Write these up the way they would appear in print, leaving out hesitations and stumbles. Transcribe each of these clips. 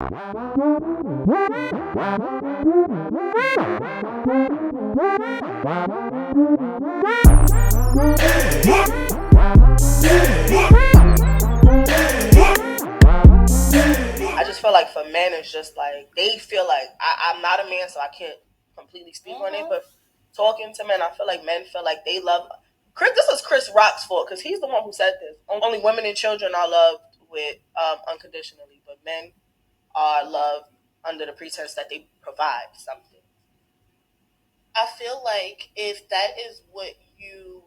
I just feel like for men, it's just like they feel like I'm not a man, so I can't completely speak on it. But talking to men, I feel like men feel like they love. Chris, this is Chris Rock's fault because he's the one who said this. Only women and children are loved with unconditionally, but men are loved under the pretense that they provide something. I feel like if that is what you,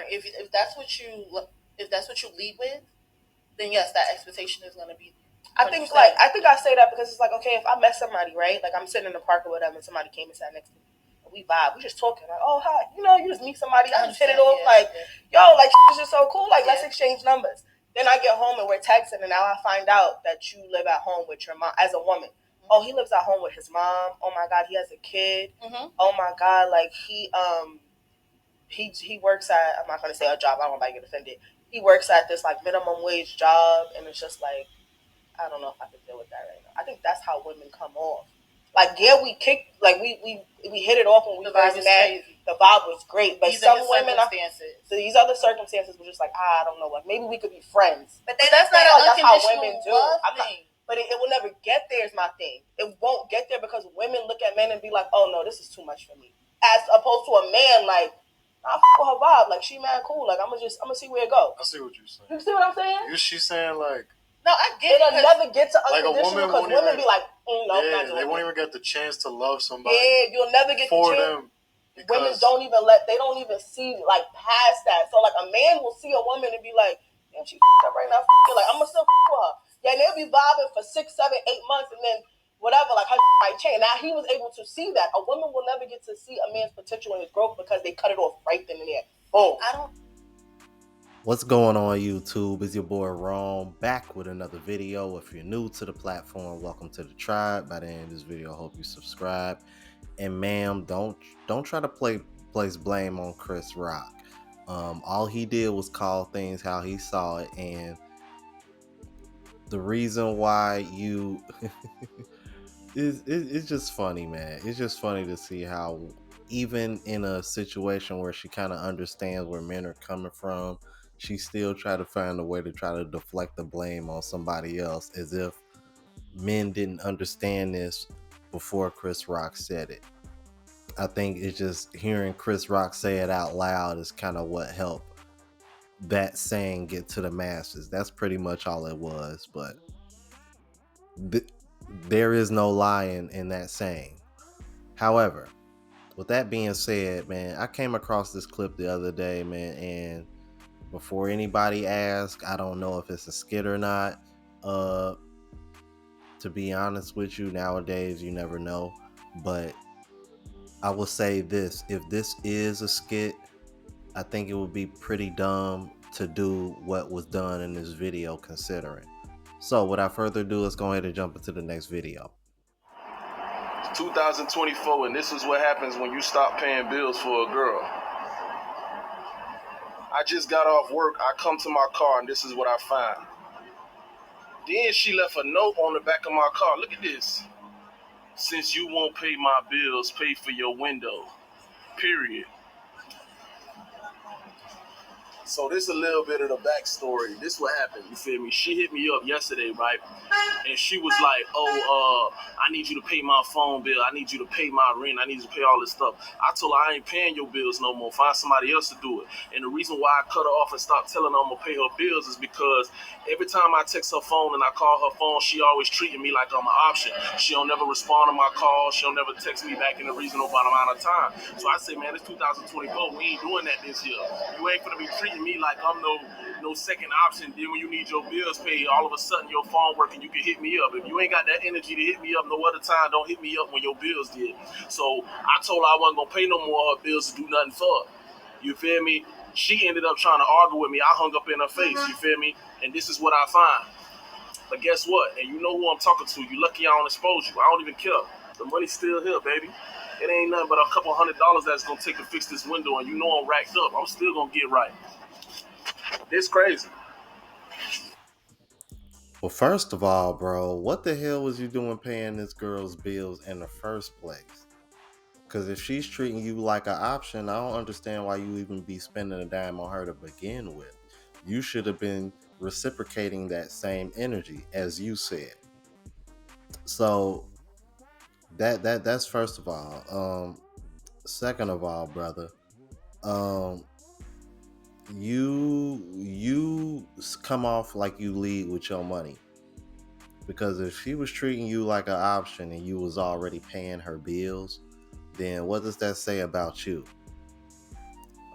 if that's what you lead with, then yes, that expectation is going to be. I think I say that because it's like, okay, if I met somebody, right, like I'm sitting in the park or whatever, and somebody came and sat next to me, and we vibe, we just talking like, oh hi, you just meet somebody, I just hit it off, yo, like this is so cool, like let's exchange numbers. Then I get home and we're texting, and now I find out that you live at home with your mom as a woman. Mm-hmm. Oh, he lives at home with his mom. Oh my God, he has a kid. Mm-hmm. Oh my God, like he works at, I'm not gonna say a job, I don't want to get offended. He works at this like minimum wage job, and it's just like, I don't know if I can deal with that right now. I think that's how women come off. Like, yeah, we kicked, like we hit it off when we first met. The vibe was great, but some women, these other circumstances were just like, I don't know, like maybe we could be friends. But that's not like that's how women do. But it will never get there. Is my thing. It won't get there because women look at men and be like, oh no, this is too much for me. As opposed to a man, like, I fuck with her vibe, like she mad cool, like I'm gonna see where it goes. I see what you're saying. You see what I'm saying? She's saying like. No, I get it. It'll never get to unconditional because women be like, no, yeah, they won't even get the chance to love somebody. Yeah, you'll never get the chance. Women don't even see like past that. So like a man will see a woman and be like, damn, she up right now. Like I'm gonna still with her. Yeah, and they'll be vibing for 6, 7, 8 months, and then whatever, like her might change. Now he was able to see that. A woman will never get to see a man's potential and his growth because they cut it off right then and there. Boom. What's going on, YouTube? It's your boy Rome back with another video. If you're new to the platform, welcome to the tribe. By the end of this video, I hope you subscribe. And ma'am, don't try to place blame on Chris Rock. All he did was call things how he saw it, and the reason why you it's just funny, man. It's just funny to see how even in a situation where she kind of understands where men are coming from, she still try to find a way to try to deflect the blame on somebody else, as if men didn't understand this before Chris Rock said it. I think it's just hearing Chris Rock say it out loud is kind of what helped that saying get to the masses. That's pretty much all it was, but there is no lie in that saying. However, with that being said, man, I came across this clip the other day, man, and before anybody asks, I don't know if it's a skit or not. To be honest with you, nowadays you never know. But I will say this: if this is a skit, I think it would be pretty dumb to do what was done in this video, considering. So without further ado, let's go ahead and jump into the next video. 2024, and this is what happens when you stop paying bills for a girl. I just got off work, I come to my car, and this is what I find. Then she left a note on the back of my car. Look at this. Since you won't pay my bills, pay for your window. Period. So this is a little bit of the backstory. This is what happened, you feel me? She hit me up yesterday, right? And she was like, I need you to pay my phone bill. I need you to pay my rent. I need you to pay all this stuff. I told her I ain't paying your bills no more. Find somebody else to do it. And the reason why I cut her off and stopped telling her I'm going to pay her bills is because every time I text her phone and I call her phone, she always treating me like I'm an option. She don't never respond to my calls. She don't never text me back in a reasonable amount of time. So I say, man, it's 2024. We ain't doing that this year. You ain't going to be treating me like I'm no second option. Then when you need your bills paid, all of a sudden your phone working, you can hit me up. If you ain't got that energy to hit me up no other time, don't hit me up when your bills did. So I told her I wasn't gonna pay no more of her bills to do nothing for her. You feel me? She ended up trying to argue with me. I hung up in her face. You feel me? And this is what I find. But guess what? And you know who I'm talking to. You lucky I don't expose you. I don't even care. The money's still here, baby. It ain't nothing but a couple $100 that's gonna take to fix this window, and you know I'm racked up. I'm still gonna get right. It's crazy. Well, first of all, bro, what the hell was you doing paying this girl's bills in the first place? Because if she's treating you like an option, I don't understand why you even be spending a dime on her to begin with. You should have been reciprocating that same energy, as you said. So that's first of all. Second of all, brother, um, you come off like you lead with your money, because if she was treating you like an option and you was already paying her bills, then what does that say about you?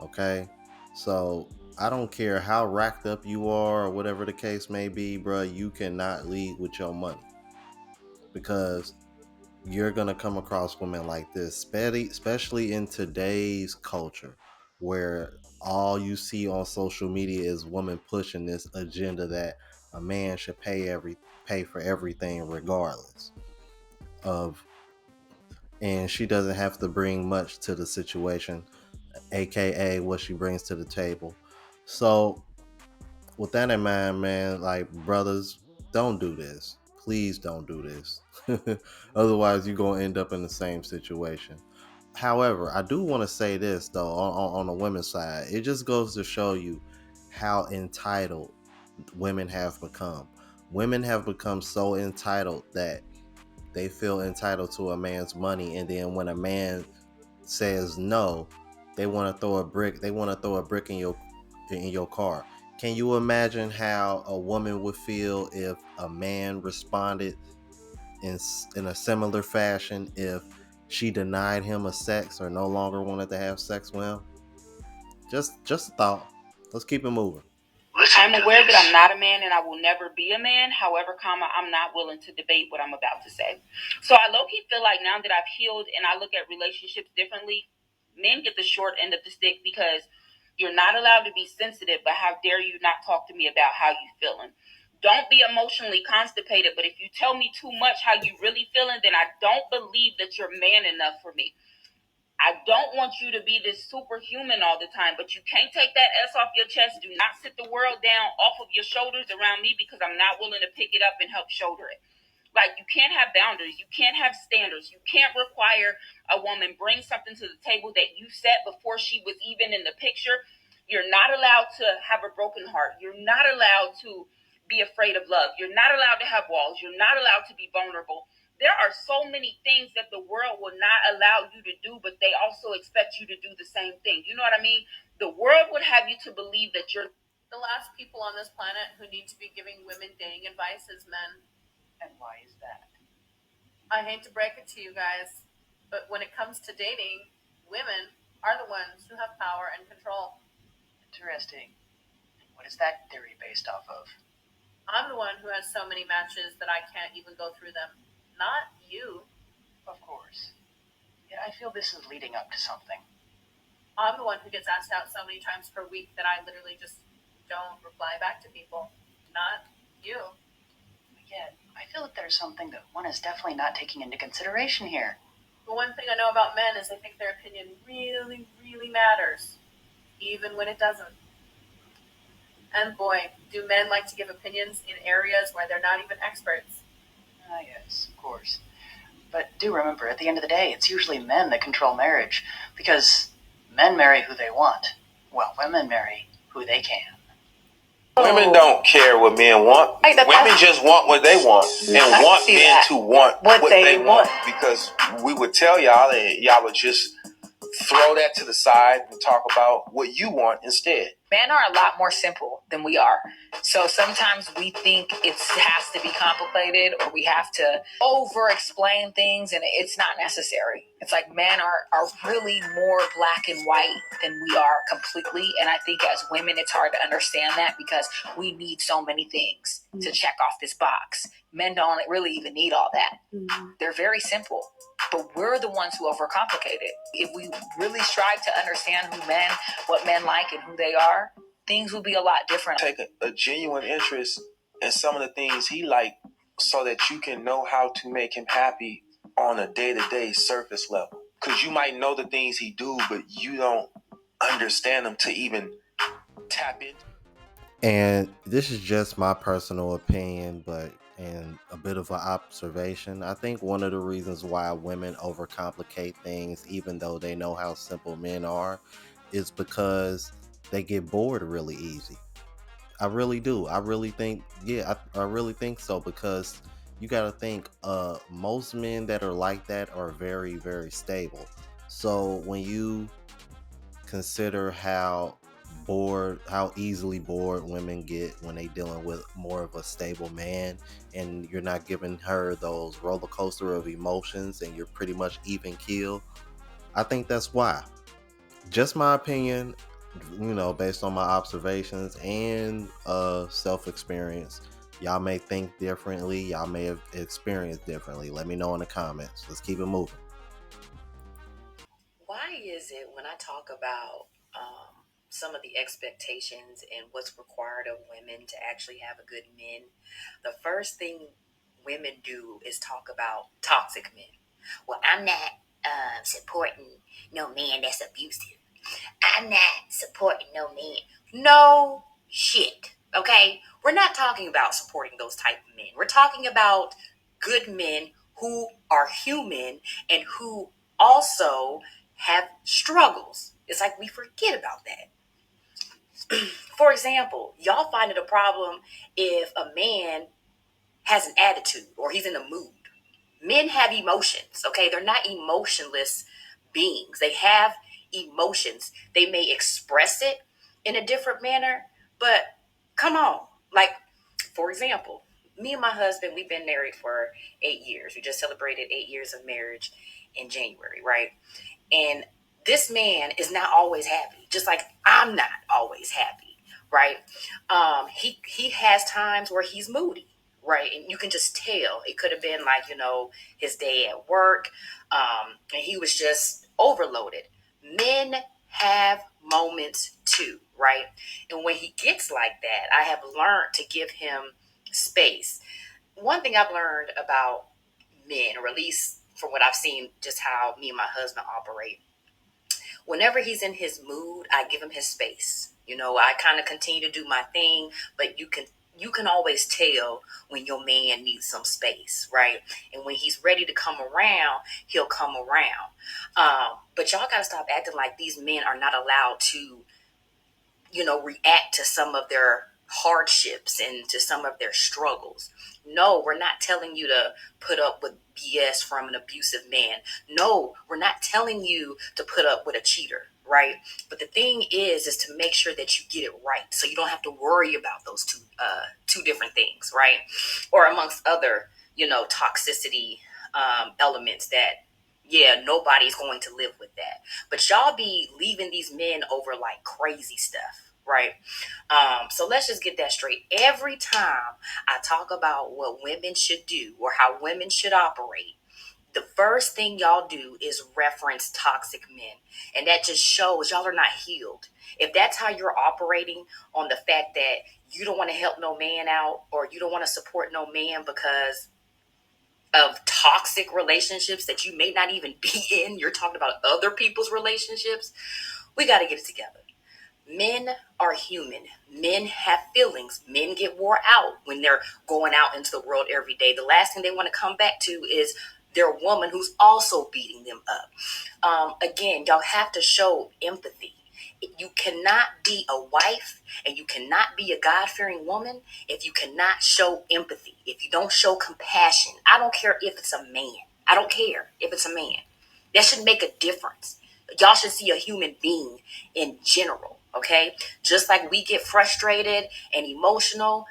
Okay, so I don't care how racked up you are or whatever the case may be, bro. You cannot lead with your money, because you're gonna come across women like this, especially in today's culture, where all you see on social media is women pushing this agenda that a man should pay for everything regardless of, and she doesn't have to bring much to the situation, aka what she brings to the table. So with that in mind, man, like, brothers, don't do this. Please don't do this. Otherwise, you're gonna end up in the same situation. However, I do want to say this though, on the women's side, it just goes to show you how entitled women have become. Women have become so entitled that they feel entitled to a man's money, and then when a man says no, they want to throw a brick. They want to throw a brick in your car. Can you imagine how a woman would feel if a man responded in a similar fashion if she denied him a sex or no longer wanted to have sex with him? Just a thought. Let's keep it moving. I'm aware that I'm not a man and I will never be a man. However, I'm not willing to debate what I'm about to say. So I low-key feel like now that I've healed and I look at relationships differently, men get the short end of the stick because you're not allowed to be sensitive, but how dare you not talk to me about how you feeling? Don't be emotionally constipated, but if you tell me too much how you really feeling, then I don't believe that you're man enough for me. I don't want you to be this superhuman all the time, but you can't take that S off your chest. Do not sit the world down off of your shoulders around me because I'm not willing to pick it up and help shoulder it. Like, you can't have boundaries. You can't have standards. You can't require a woman bring something to the table that you set before she was even in the picture. You're not allowed to have a broken heart. You're not allowed to be afraid of love. You're not allowed to have walls. You're not allowed to be vulnerable. There are so many things that the world will not allow you to do, but they also expect you to do the same thing. You know what I mean? The world would have you to believe that you're The last people on this planet who need to be giving women dating advice is men. And why is that? I hate to break it to you guys, but when it comes to dating, women are the ones who have power and control. Interesting. What is that theory based off of? I'm the one who has so many matches that I can't even go through them. Not you. Of course. Yet I feel this is leading up to something. I'm the one who gets asked out so many times per week that I literally just don't reply back to people. Not you. But yet, I feel that there's something that one is definitely not taking into consideration here. The one thing I know about men is they think their opinion really, really matters, even when it doesn't. And boy, do men like to give opinions in areas where they're not even experts. Ah, yes, of course. But do remember, at the end of the day, it's usually men that control marriage, because men marry who they want, while women marry who they can. Women don't care what men want. Women just want what they want and want men to want what they want. Because we would tell y'all and y'all would just throw that to the side and talk about what you want instead. Men are a lot more simple than we are. So sometimes we think it has to be complicated or we have to over explain things, and it's not necessary. It's like men are really more black and white than we are completely. And I think as women, it's hard to understand that because we need so many things to check off this box. Men don't really even need all that. They're very simple. But we're the ones who overcomplicate it. If we really strive to understand what men like and who they are, things will be a lot different. Take a genuine interest in some of the things he like so that you can know how to make him happy on a day-to-day surface level. Because you might know the things he do, but you don't understand them to even tap into. And this is just my personal opinion, but and a bit of an observation. I think one of the reasons why women overcomplicate things, even though they know how simple men are, is because they get bored really easy. I really do. I really think, yeah, I really think so because you got to think, most men that are like that are very, very stable. So when you consider how easily bored women get when they dealing with more of a stable man, and you're not giving her those roller coaster of emotions, and you're pretty much even keel. I think that's why. Just my opinion, based on my observations and self experience. Y'all may think differently, y'all may have experienced differently. Let me know in the comments. Let's keep it moving. Why is it when I talk about some of the expectations and what's required of women to actually have a good men, the first thing women do is talk about toxic men? Well, I'm not supporting no man that's abusive. I'm not supporting no man. No shit. Okay? We're not talking about supporting those type of men. We're talking about good men who are human and who also have struggles. It's like we forget about that. For example, y'all find it a problem if a man has an attitude or he's in a mood. Men have emotions, okay? They're not emotionless beings. They have emotions. They may express it in a different manner, but come on. Like, for example, me and my husband, we've been married for 8 years. We just celebrated 8 years of marriage in January, right? And this man is not always happy, just like I'm not always happy, right? He has times where he's moody, right? And you can just tell. It could have been like, his day at work, and he was just overloaded. Men have moments too, right? And when he gets like that, I have learned to give him space. One thing I've learned about men, or at least from what I've seen, just how me and my husband operate, whenever he's in his mood, I give him his space. I kind of continue to do my thing, but you can always tell when your man needs some space, right? And when he's ready to come around, he'll come around. But y'all got to stop acting like these men are not allowed to react to some of their hardships and to some of their struggles. No, we're not telling you to put up with BS from an abusive man. No, we're not telling you to put up with a cheater, right? But the thing is to make sure that you get it right, so you don't have to worry about those two different things, right? Or amongst other, toxicity elements that, yeah, nobody's going to live with that. But y'all be leaving these men over like crazy stuff, right? So let's just get that straight. Every time I talk about what women should do or how women should operate, the first thing y'all do is reference toxic men. And that just shows y'all are not healed. If that's how you're operating, on the fact that you don't want to help no man out, or you don't want to support no man because of toxic relationships that you may not even be in, you're talking about other people's relationships, we got to get it together. Men are human. Men have feelings. Men get wore out when they're going out into the world every day. The last thing they want to come back to is their woman who's also beating them up. Again, y'all have to show empathy. You cannot be a wife and you cannot be a God-fearing woman if you cannot show empathy, if you don't show compassion. I don't care if it's a man. I don't care if it's a man. That should make a difference. Y'all should see a human being in general, okay? Just like we get frustrated and emotional,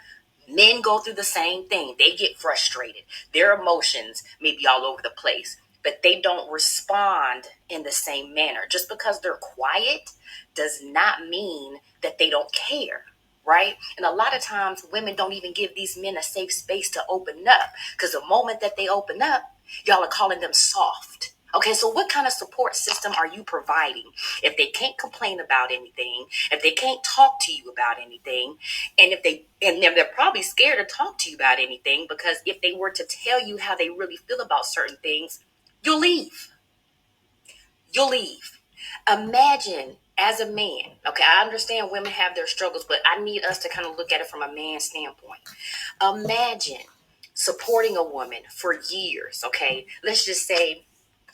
men go through the same thing. They get frustrated. Their emotions may be all over the place, but they don't respond in the same manner. Just because they're quiet does not mean that they don't care, right? And a lot of times women don't even give these men a safe space to open up, because the moment that they open up, y'all are calling them soft. Okay, so what kind of support system are you providing if they can't complain about anything, if they can't talk to you about anything, and they're probably scared to talk to you about anything, because if they were to tell you how they really feel about certain things, you'll leave. You'll leave. Imagine as a man, okay, I understand women have their struggles, but I need us to kind of look at it from a man's standpoint. Imagine supporting a woman for years, okay? Let's just say,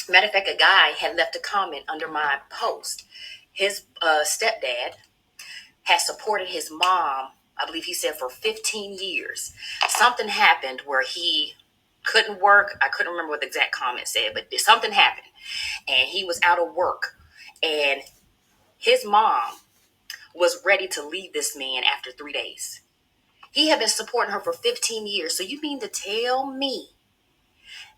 matter of fact, a guy had left a comment under my post. His stepdad has supported his mom, I believe he said, for 15 years. Something happened where he couldn't work. I couldn't remember what the exact comment said, but something happened and he was out of work. And his mom was ready to leave this man after 3 days. He had been supporting her for 15 years. So you mean to tell me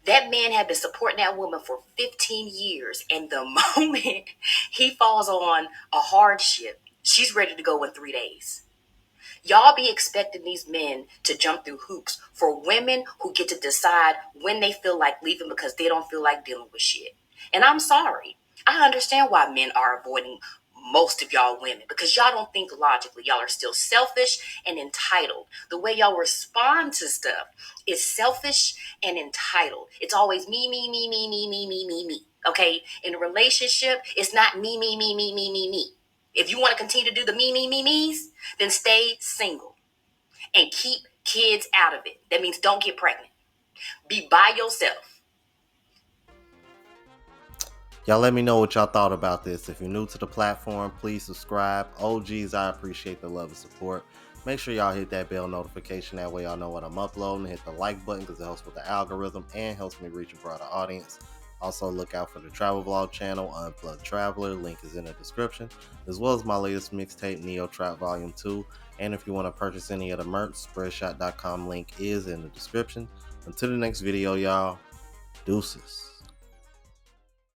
that man had been supporting that woman for 15 years, and the moment he falls on a hardship, she's ready to go in 3 days? Y'all be expecting these men to jump through hoops for women who get to decide when they feel like leaving because they don't feel like dealing with shit. And I'm sorry. I understand why men are avoiding most of y'all women, because y'all don't think logically. Y'all are still selfish and entitled. The way y'all respond to stuff is selfish and entitled. It's always me, me, me, me, me, me, me, me, me. Okay? In a relationship, it's not me, me, me, me, me, me, me. If you want to continue to do the me, me, me, me's, then stay single and keep kids out of it. That means don't get pregnant. Be by yourself. Y'all let me know what y'all thought about this. If you're new to the platform, please subscribe. OGs, I appreciate the love and support. Make sure y'all hit that bell notification. That way y'all know when I'm uploading. Hit the like button because it helps with the algorithm and helps me reach a broader audience. Also, look out for the travel vlog channel, Unplugged Traveler. Link is in the description, as well as my latest mixtape, Neo Trap Volume 2. And if you want to purchase any of the merch, spreadshot.com link is in the description. Until the next video, y'all, deuces.